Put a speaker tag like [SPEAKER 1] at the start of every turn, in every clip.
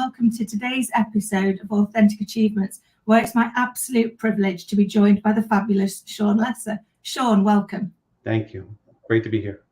[SPEAKER 1] welcome to today's episode of Authentic Achievements, where it's my absolute privilege to be joined by the fabulous Shawn Lesser. Shawn, welcome.
[SPEAKER 2] Thank you. Great to be here.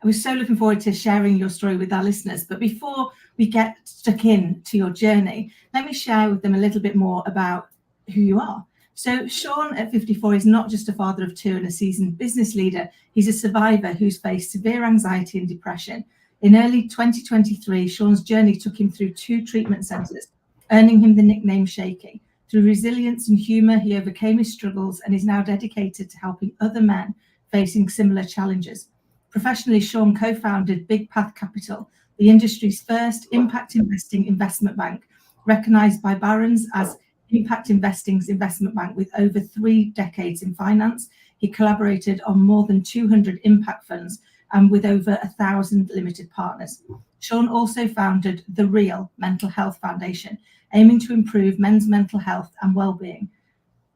[SPEAKER 1] I was so looking forward to sharing your story with our listeners, but before we get stuck into your journey, let me share with them a little bit more about who you are. So Shawn at 54 is not just a father of two and a seasoned business leader. He's a survivor who's faced severe anxiety and depression. In early 2023, Shawn's journey took him through 2 treatment centres, earning him the nickname Shaky. Through resilience and humour, he overcame his struggles and is now dedicated to helping other men facing similar challenges. Professionally, Shawn co-founded Big Path Capital, the industry's first impact investing investment bank, recognised by Barrons as Impact Investing's investment bank with over 3 decades in finance. He collaborated on more than 200 impact funds and with over 1,000 limited partners. Shawn also founded The Real Mental Health Foundation, aiming to improve men's mental health and well-being.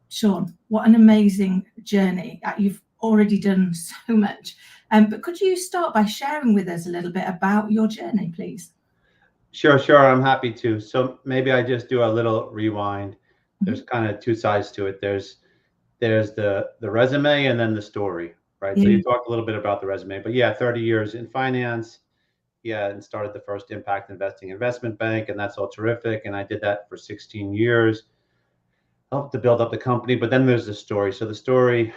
[SPEAKER 1] Shawn, what an amazing journey. You've already done so much. But could you start by sharing with us a little bit about your journey, please?
[SPEAKER 2] Sure. I'm happy to. So maybe I just do a little rewind. There's kind of 2 sides to it. There's the resume and then the story, right? So you talked a little bit about the resume, but 30 years in finance, and started the first impact investing investment bank, and that's all terrific. And I did that for 16 years, helped to build up the company. But then there's the story. So the story,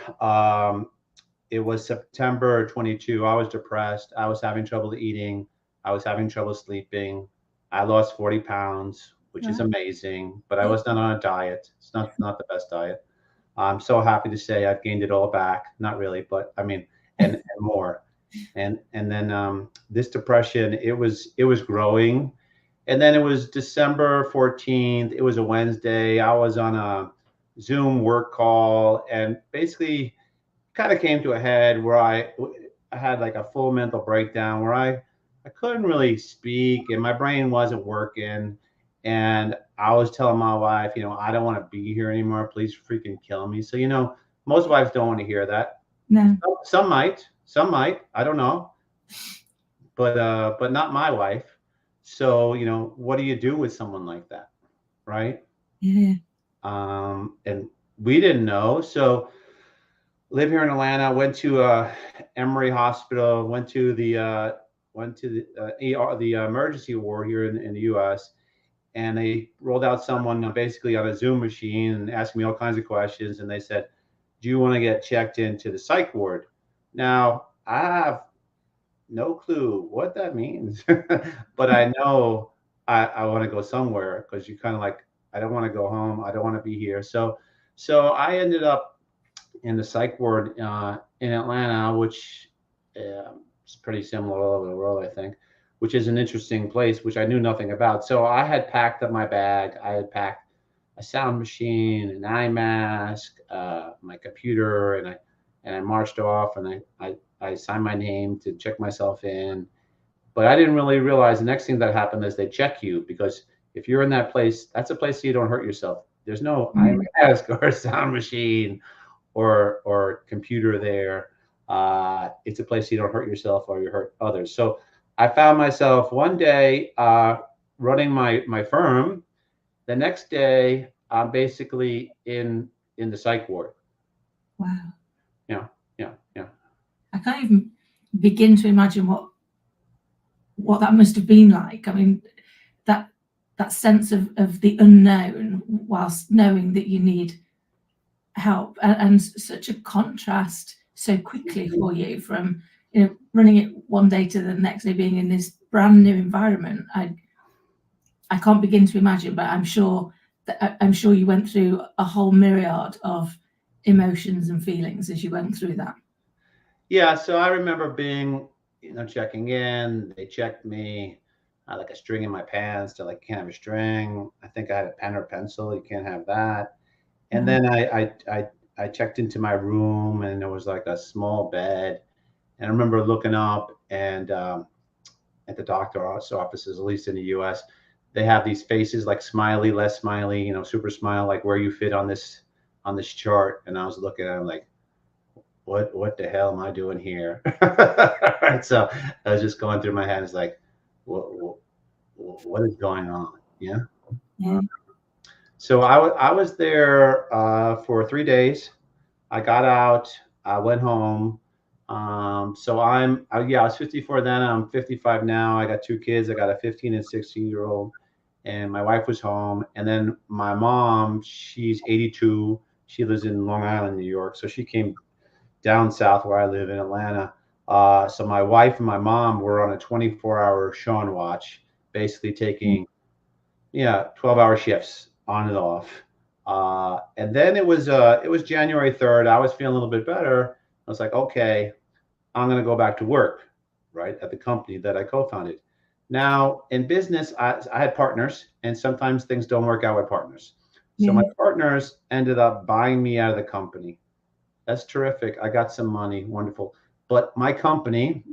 [SPEAKER 2] it was September 22. I was depressed. I was having trouble eating. I was having trouble sleeping. I lost 40 pounds, which is amazing, but I was not on a diet. It's not the best diet. I'm so happy to say I've gained it all back. Not really, but I mean, and more. And then this depression, it was growing. And then it was December 14th. It was a Wednesday. I was on a Zoom work call, and basically kind of came to a head where I had like a full mental breakdown where I couldn't really speak and my brain wasn't working. And I was telling my wife, I don't want to be here anymore. Please freaking kill me. So, most wives don't want to hear that.
[SPEAKER 1] No.
[SPEAKER 2] Some might, I don't know, but not my wife. So, what do you do with someone like that? Right.
[SPEAKER 1] Yeah.
[SPEAKER 2] And we didn't know. So live here in Atlanta, went to Emory Hospital, went to the ER, the emergency ward here in the U.S. And they rolled out someone basically on a Zoom machine and asked me all kinds of questions. And they said, "Do you want to get checked into the psych ward?" Now I have no clue what that means, but I know I want to go somewhere, because you kind of like, I don't want to go home. I don't want to be here. So I ended up in the psych ward in Atlanta, which is pretty similar all over the world, I think, which is an interesting place, which I knew nothing about. So I had packed up my bag. I had packed a sound machine, an eye mask, my computer, and I marched off, and I signed my name to check myself in. But I didn't really realize the next thing that happened is they check you, because if you're in that place, that's a place so you don't hurt yourself. There's no eye mask or a sound machine or computer there. It's a place you don't hurt yourself or you hurt others. So I found myself one day running my firm. The next day, I'm basically in the psych ward.
[SPEAKER 1] Wow.
[SPEAKER 2] Yeah.
[SPEAKER 1] I can't even begin to imagine what that must have been like. I mean, that sense of the unknown whilst knowing that you need help, and such a contrast so quickly for you from running it one day to the next day, being in this brand new environment. I can't begin to imagine, but I'm sure you went through a whole myriad of emotions and feelings as you went through that.
[SPEAKER 2] Yeah, so I remember being, checking in. They checked me. I had like a string in my pants. They're like, "Can't have a string." I think I had a pen or pencil. You can't have that. And then I checked into my room, and there was like a small bed. And I remember looking up, and at the doctor's offices, at least in the U.S., they have these faces like smiley, less smiley, super smile, like where you fit on this chart. And I was looking at them like, what the hell am I doing here? Right. So I was just going through my head. It's like, what is going on? Yeah.
[SPEAKER 1] Yeah.
[SPEAKER 2] So I was there for 3 days. I got out. I went home. So yeah, I was 54 then. I'm 55 now. I got two kids. I got a 15 and 16-year-old, and my wife was home. And then my mom, she's 82. She lives in Long Island, New York. So she came down south where I live in Atlanta. So my wife and my mom were on a 24-hour Shawn watch, basically taking 12-hour shifts on and off. And then it was January 3rd. I was feeling a little bit better. I was like, okay, I'm going to go back to work, right, at the company that I co-founded. Now, in business, I had partners, and sometimes things don't work out with partners. So my partners ended up buying me out of the company. That's terrific. I got some money, wonderful. But my company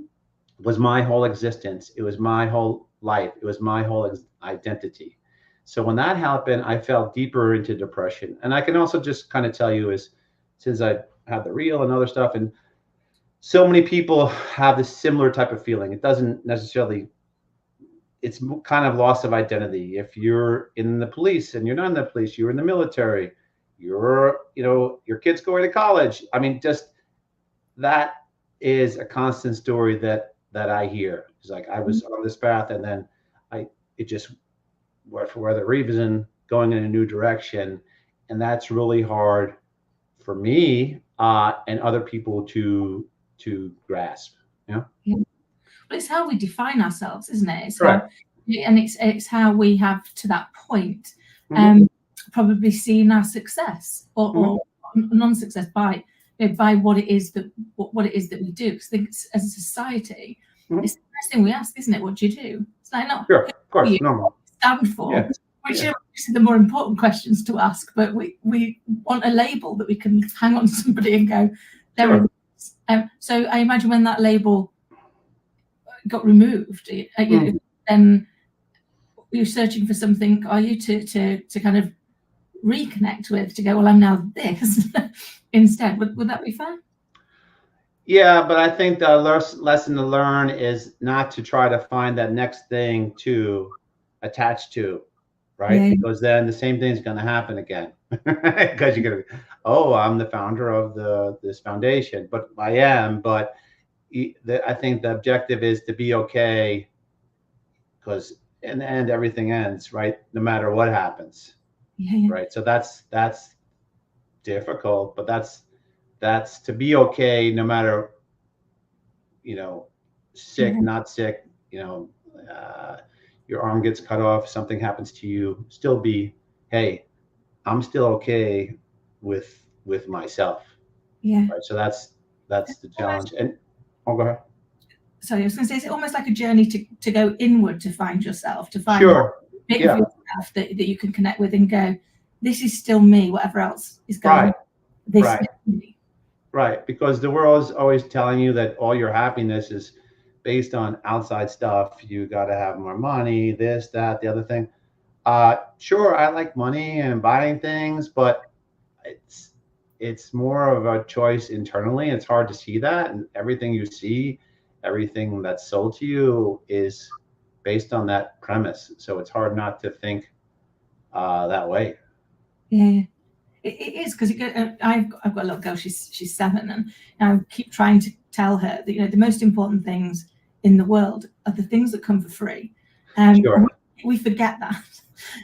[SPEAKER 2] was my whole existence. It was my whole life. It was my whole identity. So when that happened, I fell deeper into depression. And I can also just kind of tell you is since I had the reel and other stuff, and so many people have this similar type of feeling. It doesn't necessarily, it's kind of loss of identity. If you're in the police and you're not in the police, you're in the military, your kids going to college. I mean, just that is a constant story that I hear. It's like I was on this path and then it just, for whatever reason, going in a new direction. And that's really hard for me and other people to grasp.
[SPEAKER 1] Yeah. But it's how we define ourselves, isn't it? It's
[SPEAKER 2] Correct.
[SPEAKER 1] it's how we have to that point probably seen our success or non-success by what it is that we do. Because I think as a society, it's the first thing we ask, isn't it? What do you do? It's like, no,
[SPEAKER 2] sure, of course, normal.
[SPEAKER 1] Stand for, which are the more important questions to ask. But we want a label that we can hang on to somebody and go, there it is. So I imagine when that label got removed, then you're searching for something. Are you to kind of reconnect with, to go, well, I'm now this instead? Would that be fair?
[SPEAKER 2] Yeah, but I think the lesson to learn is not to try to find that next thing to attach to, right? Because then the same thing is going to happen again. Because you're going to, I'm the founder of this foundation, but I am. But I think the objective is to be okay, because in the end, everything ends, right? No matter what happens, right? So that's difficult, but that's to be okay no matter, sick, not sick, your arm gets cut off, something happens to you, still be, hey, I'm still okay with myself. Right. So that's the challenge. And go ahead.
[SPEAKER 1] Sorry, I was going to say, it's almost like a journey to go inward, to find yourself, to find
[SPEAKER 2] a
[SPEAKER 1] bit of yourself that you can connect with and go, this is still me, whatever else is going on. This is me.
[SPEAKER 2] Right, because the world is always telling you that all your happiness is based on outside stuff. You got to have more money, this, that, the other thing. Sure, I like money and buying things, but it's more of a choice internally. It's hard to see that, and everything you see, everything that's sold to you is based on that premise. So it's hard not to think that way.
[SPEAKER 1] Yeah. It is, because I've got a little girl. She's 7, and I keep trying to tell her that the most important things in the world are the things that come for free. We forget that.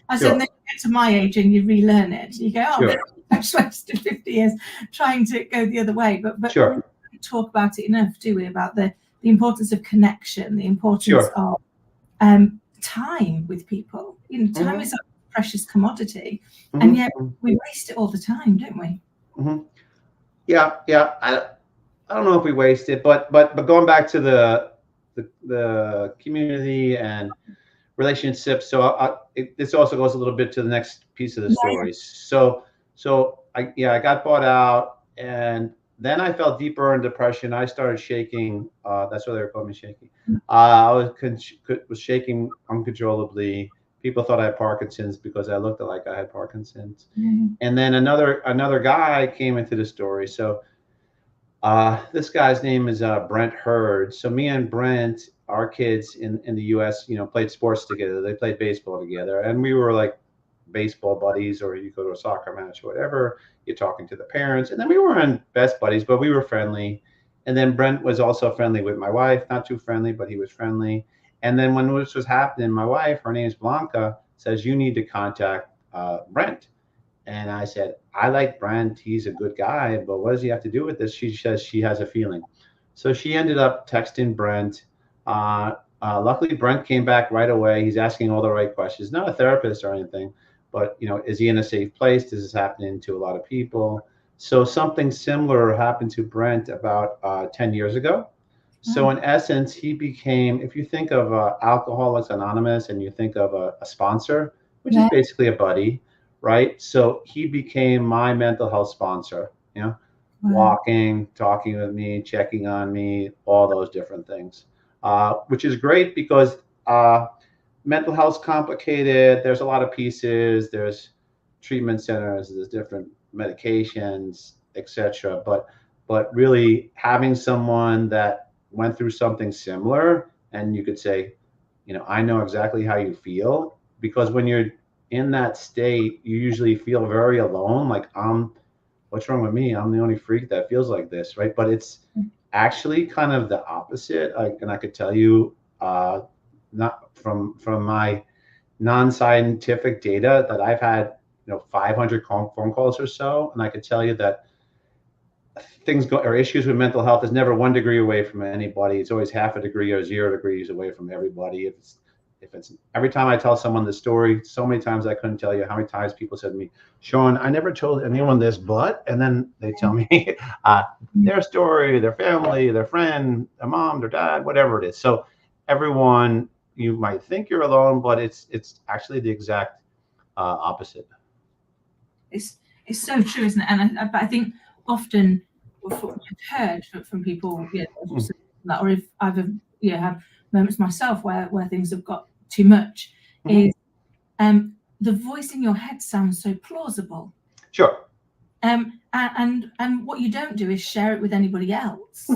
[SPEAKER 1] I said, then you get to my age and you relearn it. You go, I've wasted 50 years trying to go the other way. But we don't talk about it enough, do we? About the importance of connection, the importance of time with people. Time is precious commodity, and yet we waste it all the time, don't we?
[SPEAKER 2] Yeah. I don't know if we waste it, but going back to the community and relationships. So this also goes a little bit to the next piece of the story. So I got bought out, and then I fell deeper in depression. I started shaking. That's why they were calling me Shaky. I was shaking uncontrollably. People thought I had Parkinson's because I looked like I had Parkinson's. And then another guy came into the story. So This guy's name is Brent Hurd. So me and Brent, our kids in the U.S., played sports together. They played baseball together, and we were like baseball buddies, or you go to a soccer match or whatever. You're talking to the parents, and then we weren't best buddies, but we were friendly. And then Brent was also friendly with my wife, not too friendly, but he was friendly. And then when this was happening, my wife, her name is Blanca, says you need to contact Brent. And I said, I like Brent. He's a good guy, but what does he have to do with this? She says she has a feeling. So she ended up texting Brent. Luckily, Brent came back right away. He's asking all the right questions, not a therapist or anything, but is he in a safe place? This is happening to a lot of people. So something similar happened to Brent about 10 years ago. So in essence, he became, if you think of Alcoholics Anonymous and you think of a sponsor, which is basically a buddy, right? So he became my mental health sponsor, walking, talking with me, checking on me, all those different things, which is great because mental health's complicated. There's a lot of pieces. There's treatment centers, there's different medications, etc. But really having someone that went through something similar, and you could say, I know exactly how you feel, because when you're in that state, you usually feel very alone. Like, what's wrong with me? I'm the only freak that feels like this, right? But it's actually kind of the opposite. And I could tell you, not from my non-scientific data, that I've had 500 phone calls or so, and I could tell you that or issues with mental health is never 1 degree away from anybody. It's always half a degree or 0 degrees away from everybody. If it's every time I tell someone the story, so many times I couldn't tell you how many times people said to me, Shawn, I never told anyone this, and then they tell me their story, their family, their friend, their mom, their dad, whatever it is. So everyone, you might think you're alone, but it's actually the exact opposite.
[SPEAKER 1] It's so true, isn't it? And I think often what I've heard from people, or if I've had moments myself where things have got too much, is the voice in your head sounds so plausible.
[SPEAKER 2] Sure.
[SPEAKER 1] And what you don't do is share it with anybody else.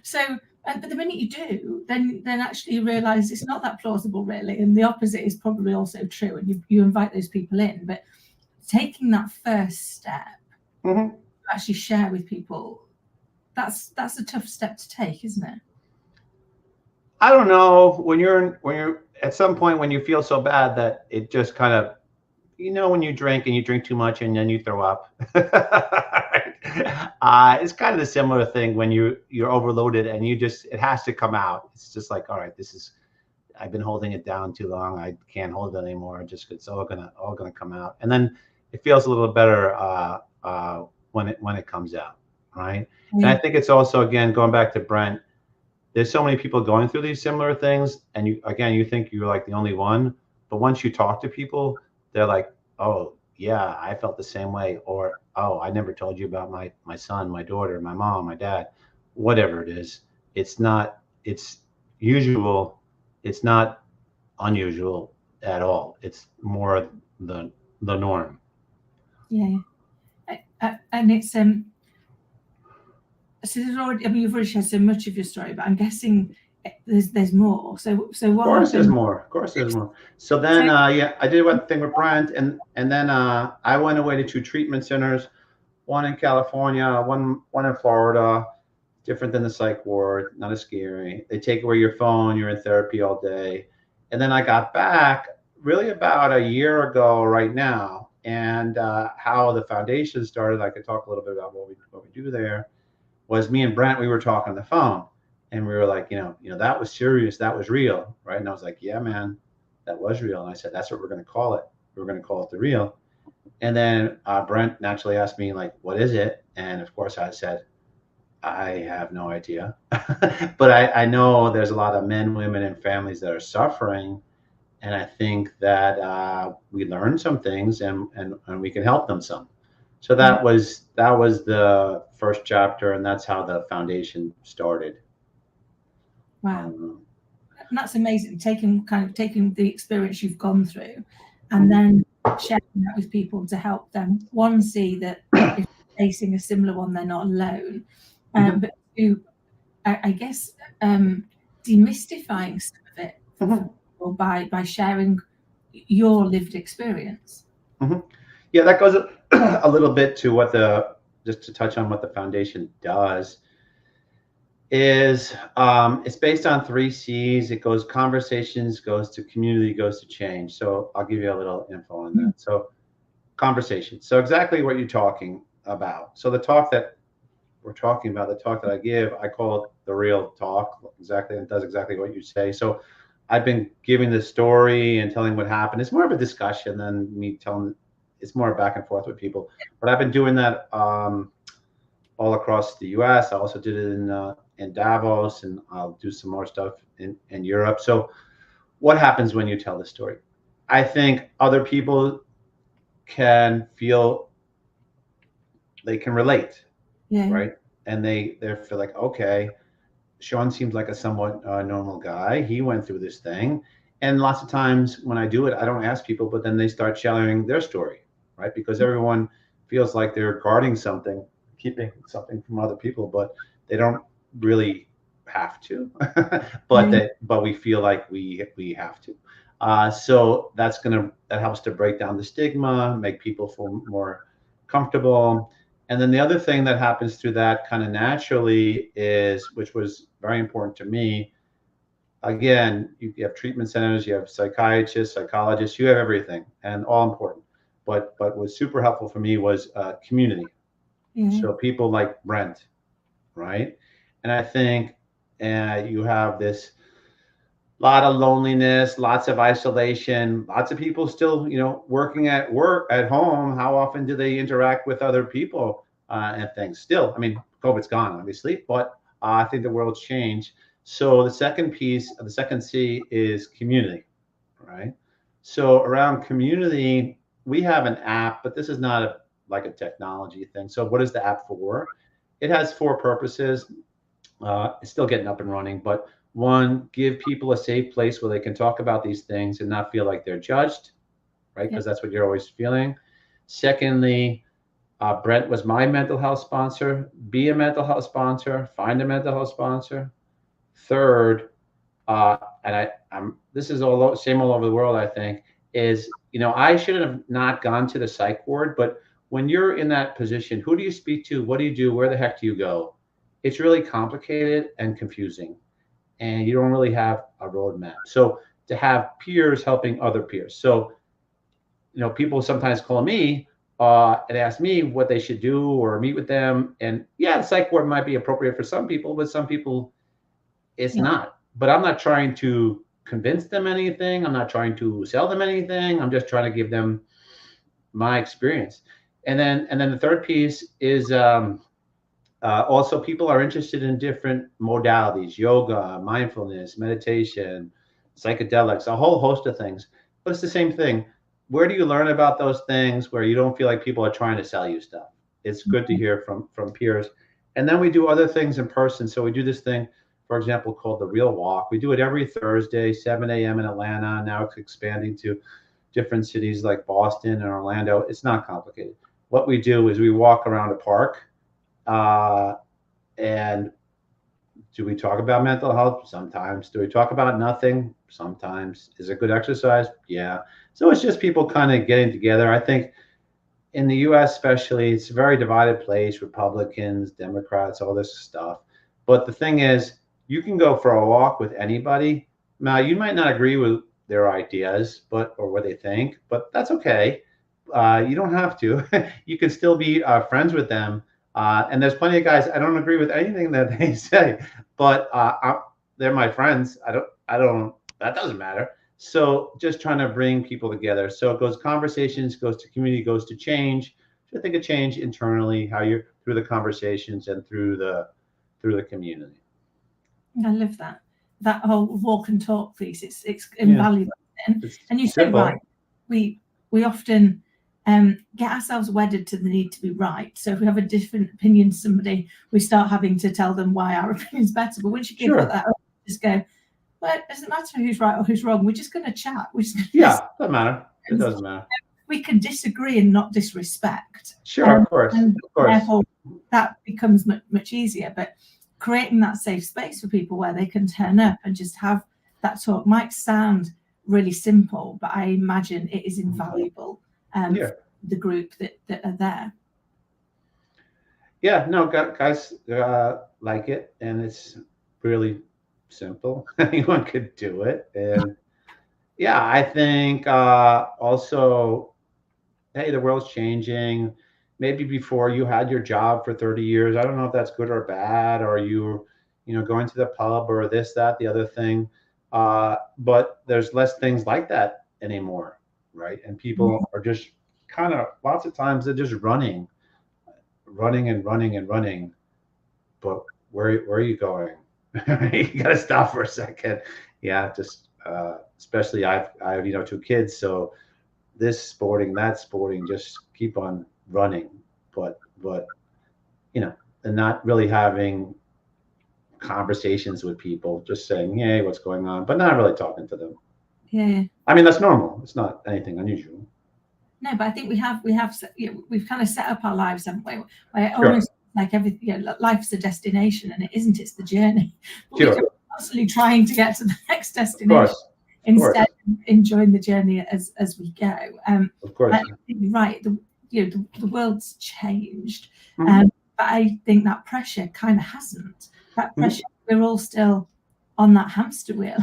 [SPEAKER 1] So, but the minute you do, then actually you realise it's not that plausible, really, and the opposite is probably also true. And you invite those people in, but taking that first step to actually share with people, that's a tough step to take, isn't it?
[SPEAKER 2] I don't know, when you're at some point when you feel so bad that it just kind of, when you drink and you drink too much and then you throw up. It's kind of a similar thing when you're overloaded and it has to come out. It's just like, all right, I've been holding it down too long. I can't hold it anymore. It's all gonna come out, and then it feels a little better when it comes out, right? And I think it's also, again, going back to Brent, there's so many people going through these similar things, and you think you're like the only one, but once you talk to people, they're like, oh yeah, I felt the same way, or oh, I never told you about my son, my daughter, my mom, my dad, whatever it is. It's not unusual at all. It's more the norm.
[SPEAKER 1] Yeah. And it's so there's already, you've already shared so much of your story, but I'm guessing there's more. So what? Of
[SPEAKER 2] course there's more. So then I did one thing with Brent, and then I went away to 2 treatment centers, one in California, one in Florida. Different than the psych ward, not as scary. They take away your phone, you're in therapy all day. And then I got back really about a year ago right now, and how the foundation started. I could talk a little bit about what we do there. Was me and Brent, we were talking on the phone, and we were like, that was serious, that was real, right? And I was like, yeah, man, that was real. And I said, that's what we're going to call it. We're going to call it the real. And then Brent naturally asked me, like, what is it? And of course I said, I have no idea. But I know there's a lot of men, women, and families that are suffering. And I think that we learned some things, and we can help them some. So that was the first chapter, and that's how the foundation started.
[SPEAKER 1] Wow. And that's amazing. Taking the experience you've gone through, and then sharing that with people to help them, one, see that if facing a similar one, they're not alone. But to, I guess, demystifying some of it for people by sharing your lived experience.
[SPEAKER 2] Yeah, that goes a little bit to what just to touch on what the foundation does. Is it's based on 3 C's. It goes conversations, goes to community, goes to change. So I'll give you a little info on that. So conversation. So exactly what you're talking about. So the talk that we're talking about, the talk that I give, I call it the real talk. Exactly, it does exactly what you say. So I've been giving the story and telling what happened. It's more of a discussion than me telling. It's more back and forth with people. But I've been doing that all across the U.S. I also did it in Davos, and I'll do some more stuff in Europe. So what happens when you tell the story? I think other people can feel they can relate, right? And they feel like, okay, Shawn seems like a somewhat normal guy. He went through this thing. And lots of times when I do it, I don't ask people, but then they start sharing their story, right? Because everyone feels like they're guarding something, keeping something from other people, but they don't really have to. But we feel like we have to. So that helps to break down the stigma, make people feel more comfortable. And then the other thing that happens through that kind of naturally is, which was very important to me, again, you have treatment centers, you have psychiatrists, psychologists, you have everything, and all important. But what's super helpful for me was community. So people like Brent, right? And I think you have this lot of loneliness, lots of isolation, lots of people still, working at home. How often do they interact with other people and things? Still, I mean, COVID's gone, obviously, but I think the world's changed. So the second C is community, right? So around community, we have an app, but this is not like a technology thing. So what is the app for? It has 4 purposes. It's still getting up and running, but 1, give people a safe place where they can talk about these things and not feel like they're judged, right? Because that's what you're always feeling. Secondly, Brent was my mental health sponsor. Be a mental health sponsor. Find a mental health sponsor. Third, and this is same all over the world, I think, is, I should have not gone to the psych ward, but when you're in that position, who do you speak to? What do you do? Where the heck do you go? It's really complicated and confusing, and you don't really have a roadmap. So to have peers helping other peers. So, people sometimes call me and ask me what they should do or meet with them. And yeah, the psych ward might be appropriate for some people, but some people it's not. But I'm not trying to convince them anything. I'm not trying to sell them anything. I'm just trying to give them my experience. And then the third piece is also people are interested in different modalities: yoga, mindfulness, meditation, psychedelics, a whole host of things. But it's the same thing. Where do you learn about those things where you don't feel like people are trying to sell you stuff? It's good to hear from peers. And then we do other things in person. So we do this thing, for example, called the Real Walk. We do it every Thursday, 7 a.m. in Atlanta. Now it's expanding to different cities like Boston and Orlando. It's not complicated. What we do is we walk around a park. And do we talk about mental health? Sometimes. Do we talk about nothing? Sometimes. Is it good exercise? Yeah. So it's just people kind of getting together. I think in the US especially, it's a very divided place: Republicans, Democrats, all this stuff. But the thing is, you can go for a walk with anybody. Now, you might not agree with their ideas, or what they think, but that's okay. You don't have to. You can still be friends with them. And there's plenty of guys, I don't agree with anything that they say, but they're my friends. That doesn't matter. So just trying to bring people together. So it goes conversations, goes to community, goes to change. So I think of change internally, how you're through the conversations and through the community.
[SPEAKER 1] I love that whole walk and talk piece. It's invaluable. And you said, right, we often get ourselves wedded to the need to be right. So if we have a different opinion to somebody, we start having to tell them why our opinion's better. But once you give that up, just go, well, it doesn't matter who's right or who's wrong. We're just going to chat. Doesn't matter. It doesn't matter. we can disagree and not disrespect.
[SPEAKER 2] Sure, of course,
[SPEAKER 1] and
[SPEAKER 2] of course.
[SPEAKER 1] therefore that becomes much easier. But creating that safe space for people where they can turn up and just have that talk might sound really simple, but I imagine it is invaluable for the group that are there.
[SPEAKER 2] Yeah, no, guys like it, and it's really simple. Anyone could do it, and yeah, I think also, hey, the world's changing. Maybe before you had your job for 30 years. I don't know if that's good or bad, or going to the pub or this, that, the other thing. But there's less things like that anymore, right? And people are just kind of, lots of times they're just running and running and running. But where are you going? You got to stop for a second. Yeah, just especially I have 2 kids, so this sporting, that sporting, just keep on running, but and not really having conversations with people, just saying, hey, what's going on, but not really talking to them.
[SPEAKER 1] Yeah.
[SPEAKER 2] I mean, that's normal. It's not anything unusual.
[SPEAKER 1] No, but I think we've kind of set up our lives, haven't we? Where almost like everything, life's a destination, and it isn't. It's the journey. But we're constantly trying to get to the next destination instead of enjoying the journey as we go.
[SPEAKER 2] Of course,
[SPEAKER 1] I think you're right. The world's changed, but I think that pressure kind of hasn't. That pressure, we're all still on that hamster wheel,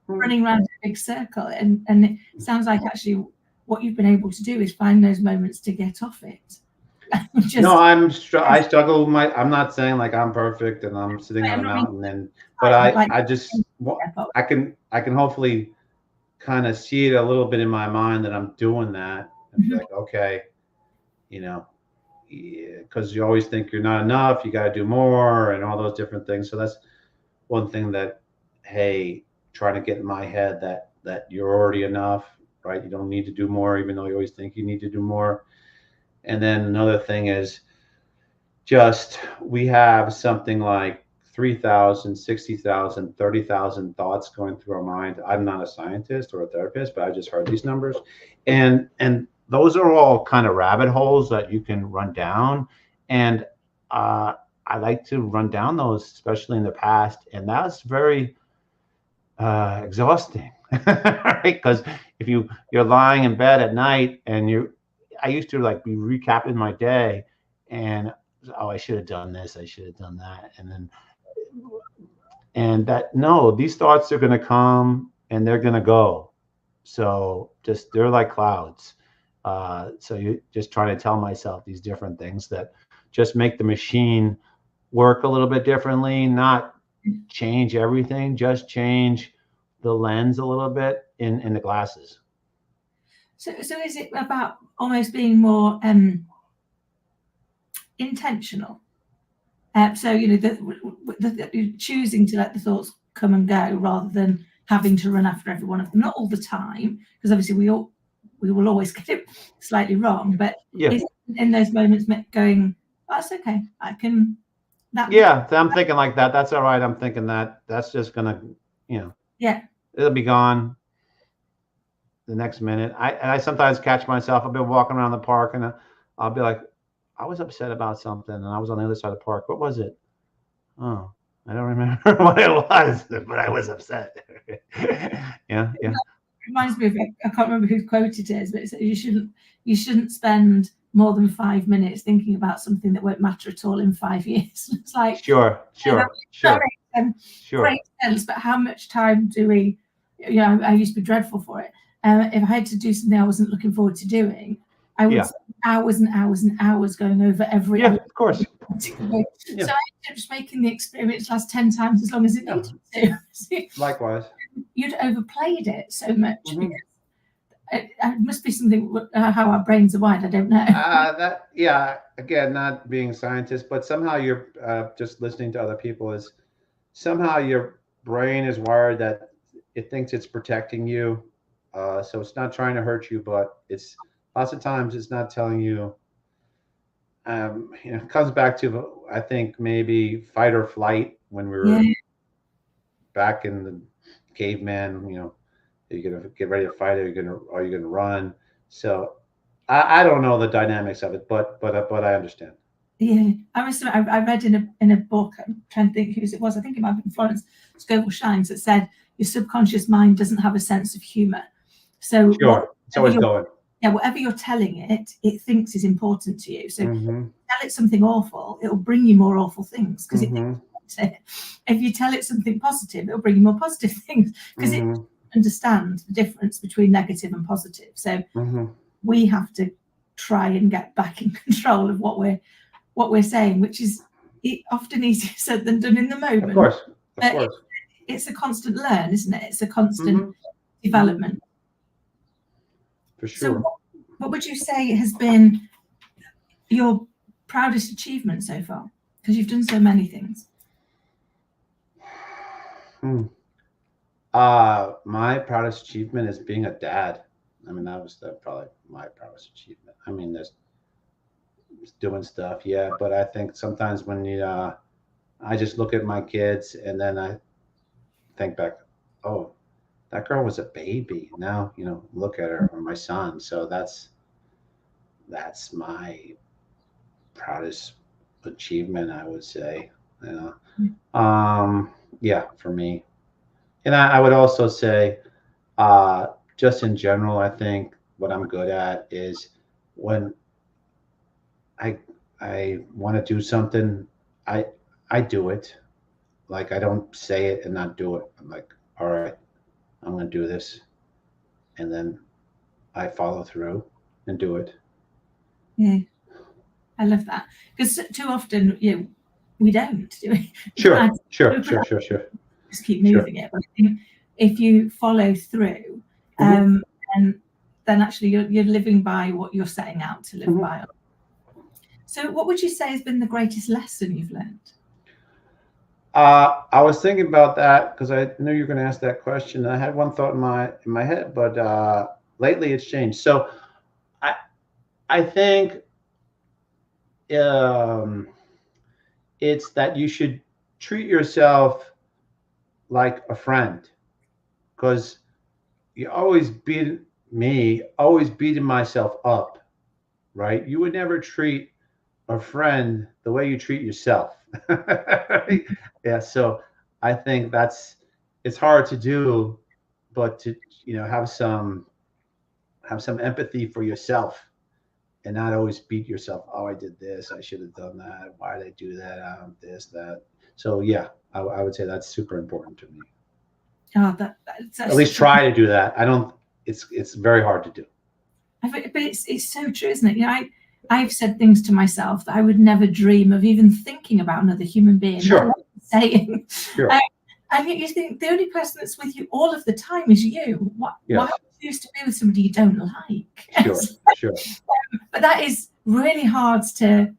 [SPEAKER 1] running around a big circle, and it sounds like actually what you've been able to do is find those moments to get off it.
[SPEAKER 2] No, I struggle with I'm not saying like I'm perfect and I'm sitting on a mountain, but I can hopefully kind of see it a little bit in my mind that I'm doing that, and be like, okay, because you always think you're not enough, you got to do more and all those different things. So that's one thing that, hey, trying to get in my head that you're already enough, right? You don't need to do more, even though you always think you need to do more. And then another thing is just, we have something like 3,000, 60,000, 30,000 thoughts going through our mind. I'm not a scientist or a therapist, but I just heard these numbers. And those are all kind of rabbit holes that you can run down. And I like to run down those, especially in the past. And that's very exhausting, right? Because if you're lying in bed at night and I used to like be recapping my day and, oh, I should have done this, I should have done that. No, these thoughts are going to come and they're going to go. So they're like clouds. So you're just trying to tell myself these different things that just make the machine work a little bit differently, not change everything, just change the lens a little bit in the glasses.
[SPEAKER 1] So is it about almost being more intentional? So you're choosing to let the thoughts come and go rather than having to run after every one of them. Not all the time, because obviously we will always get it slightly wrong. But in those moments, going, that's okay. I can.
[SPEAKER 2] I'm thinking like that. That's all right. I'm thinking that's just gonna, it'll be gone the next minute. I sometimes catch myself. I've been walking around the park and I'll be like, I was upset about something and I was on the other side of the park. What was it? Oh, I don't remember what it was, but I was upset. Yeah.
[SPEAKER 1] It reminds me of, I can't remember whose quote it is, but you shouldn't spend more than 5 minutes thinking about something that won't matter at all in 5 years. It's like
[SPEAKER 2] sure.
[SPEAKER 1] Great sense, but how much time do we? I used to be dreadful for it. If I had to do something I wasn't looking forward to doing, I would spend hours and hours and hours going over every.
[SPEAKER 2] Of course.
[SPEAKER 1] So I ended up just making the experience last 10 times as long as it needed to.
[SPEAKER 2] Likewise.
[SPEAKER 1] You'd overplayed it so much because it must be something how our brains are wired. I don't know.
[SPEAKER 2] Again, not being a scientist, but somehow you're just listening to other people is somehow your brain is wired that it thinks it's protecting you. So it's not trying to hurt you, but it's lots of times it's not telling you. It comes back to, I think, maybe fight or flight when we were back in the caveman. Are you gonna get ready to fight? Are you gonna run? So I don't know the dynamics of it, but I understand.
[SPEAKER 1] Yeah, I read in a book. I'm trying to think whose it was. I think it might have been Florence Scovel Shines that said your subconscious mind doesn't have a sense of humor. So
[SPEAKER 2] Sure, it's always going.
[SPEAKER 1] whatever you're telling it, it thinks is important to you. So
[SPEAKER 2] Mm-hmm.
[SPEAKER 1] tell it something awful, it'll bring you more awful things because
[SPEAKER 2] Mm-hmm.
[SPEAKER 1] if you tell it something positive, it'll bring you more positive things because it
[SPEAKER 2] Mm-hmm.
[SPEAKER 1] understands the difference between negative and positive. So
[SPEAKER 2] Mm-hmm.
[SPEAKER 1] we have to try and get back in control of what we're saying, which is often easier said than done in the moment.
[SPEAKER 2] Of course, of
[SPEAKER 1] But
[SPEAKER 2] course.
[SPEAKER 1] it's a constant learn, isn't it? It's a constant
[SPEAKER 2] Mm-hmm.
[SPEAKER 1] development.
[SPEAKER 2] For
[SPEAKER 1] So
[SPEAKER 2] sure.
[SPEAKER 1] what would you say has been your proudest achievement so far? Because you've done so many things.
[SPEAKER 2] My proudest achievement is being a dad. I mean, that was probably my proudest achievement. I mean, there's doing stuff, yeah, but I think sometimes when I just look at my kids and then I think back, oh, that girl was a baby. Now, look at her, or my son. So that's my proudest achievement, I would say. You yeah, for me. And I would also say, just in general, I think what I'm good at is when I I want to do something, I I do it. Like I don't say it and not do it. I'm like, all right, I'm gonna do this, and then I follow through and do it.
[SPEAKER 1] Yeah, I love that because too often we don't do we?
[SPEAKER 2] Sure,
[SPEAKER 1] We just keep
[SPEAKER 2] sure.
[SPEAKER 1] moving it. But I think if you follow through,
[SPEAKER 2] Mm-hmm.
[SPEAKER 1] and then actually you're living by what you're setting out to live
[SPEAKER 2] Mm-hmm.
[SPEAKER 1] by. So what would you say has been the greatest lesson you've learned?
[SPEAKER 2] I was thinking about that because I knew you were going to ask that question. I had one thought in my head, but lately it's changed. So I I think um, it's that you should treat yourself like a friend because you always always beating myself up, right? You would never treat a friend the way you treat yourself. Yeah, so I think it's hard to do, but to have some empathy for yourself and not always beat yourself. Oh, I did this. I should have done that. Why did I do that? This, that. So yeah, I would say that's super important to me.
[SPEAKER 1] Oh, that's
[SPEAKER 2] At least try to do that. I don't. It's very hard to do.
[SPEAKER 1] but it's so true, isn't it? I've said things to myself that I would never dream of even thinking about another human being.
[SPEAKER 2] Sure.
[SPEAKER 1] Saying,
[SPEAKER 2] Sure.
[SPEAKER 1] And yet you think the only person that's with you all of the time is you. Why
[SPEAKER 2] Yes.
[SPEAKER 1] would you choose to be with somebody you don't like?
[SPEAKER 2] Sure.
[SPEAKER 1] But that is really hard to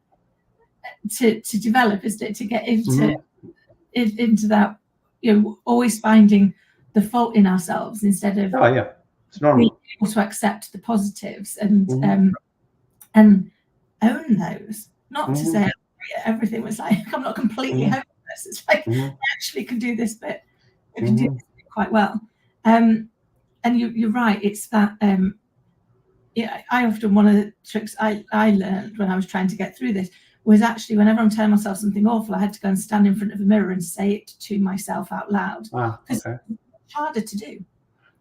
[SPEAKER 1] develop, isn't it? To get into that, always finding the fault in ourselves instead of
[SPEAKER 2] Oh yeah, it's
[SPEAKER 1] being
[SPEAKER 2] normal.
[SPEAKER 1] able to accept the positives and own those. Not to say everything was like I'm not completely hopeless. It's like I actually can do this bit. I can do this bit quite well. And you're right. It's that. I often, one of the tricks I learned when I was trying to get through this was actually whenever I'm telling myself something awful, I had to go and stand in front of a mirror and say it to myself out loud.
[SPEAKER 2] Okay.
[SPEAKER 1] It's harder to do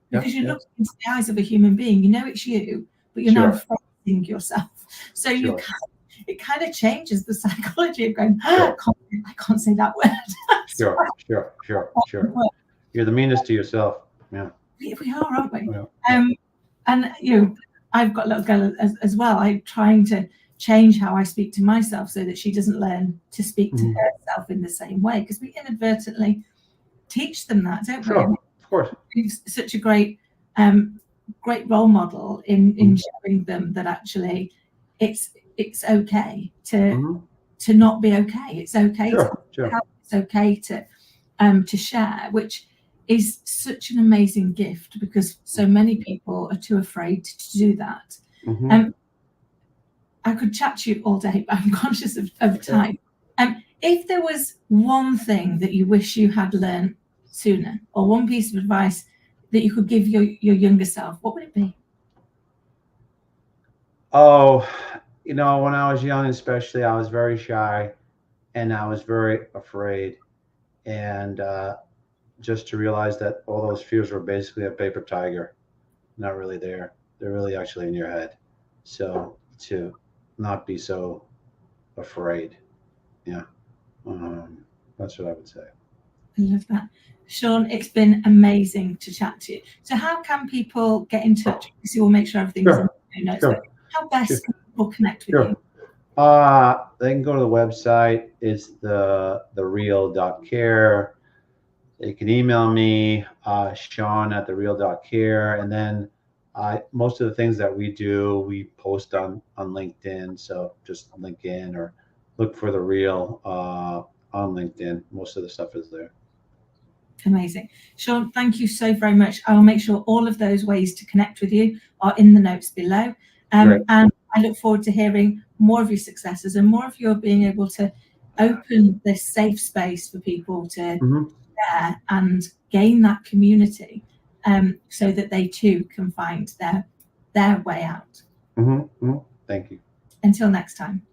[SPEAKER 1] because you
[SPEAKER 2] Yep.
[SPEAKER 1] look into the eyes of a human being, you know it's you, but you're now facing yourself. So it kind of changes the psychology of going, I can't say that word.
[SPEAKER 2] Sure. You're the meanest to yourself. Yeah.
[SPEAKER 1] We are, aren't we?
[SPEAKER 2] Yeah.
[SPEAKER 1] And I've got a little girl as well. I'm trying to change how I speak to myself so that she doesn't learn to speak to herself in the same way, because we inadvertently teach them that, don't we?
[SPEAKER 2] Sure, of course.
[SPEAKER 1] It's such a great role model in showing them that actually it's okay to not be okay. It's okay to help. It's okay to share, which is such an amazing gift because so many people are too afraid to do that. I could chat to you all day, but I'm conscious of time. If there was one thing that you wish you had learned sooner, or one piece of advice that you could give your younger self, what would it be?
[SPEAKER 2] Oh, when I was young, especially, I was very shy and I was very afraid. And just to realize that all those fears were basically a paper tiger, not really there. They're really actually in your head. So to not be so afraid. Yeah. That's what I would say.
[SPEAKER 1] I love that. Shawn, it's been amazing to chat to you. So how can people get in touch? Obviously, we'll make sure everything's in
[SPEAKER 2] Sure.
[SPEAKER 1] the show notes, but
[SPEAKER 2] Sure.
[SPEAKER 1] how best can people connect with you?
[SPEAKER 2] Sure. They can go to the website. It's the real.care. They can email me, Shawn at thereal.care. And then most of the things that we do, we post on LinkedIn. So just link in or look for the real on LinkedIn. Most of the stuff is there.
[SPEAKER 1] Amazing. Shawn, thank you so very much. I'll make sure all of those ways to connect with you are in the notes below. And I look forward to hearing more of your successes and more of your being able to open this safe space for people to share and gain that community, so that they too can find their way out.
[SPEAKER 2] Thank you.
[SPEAKER 1] Until next time.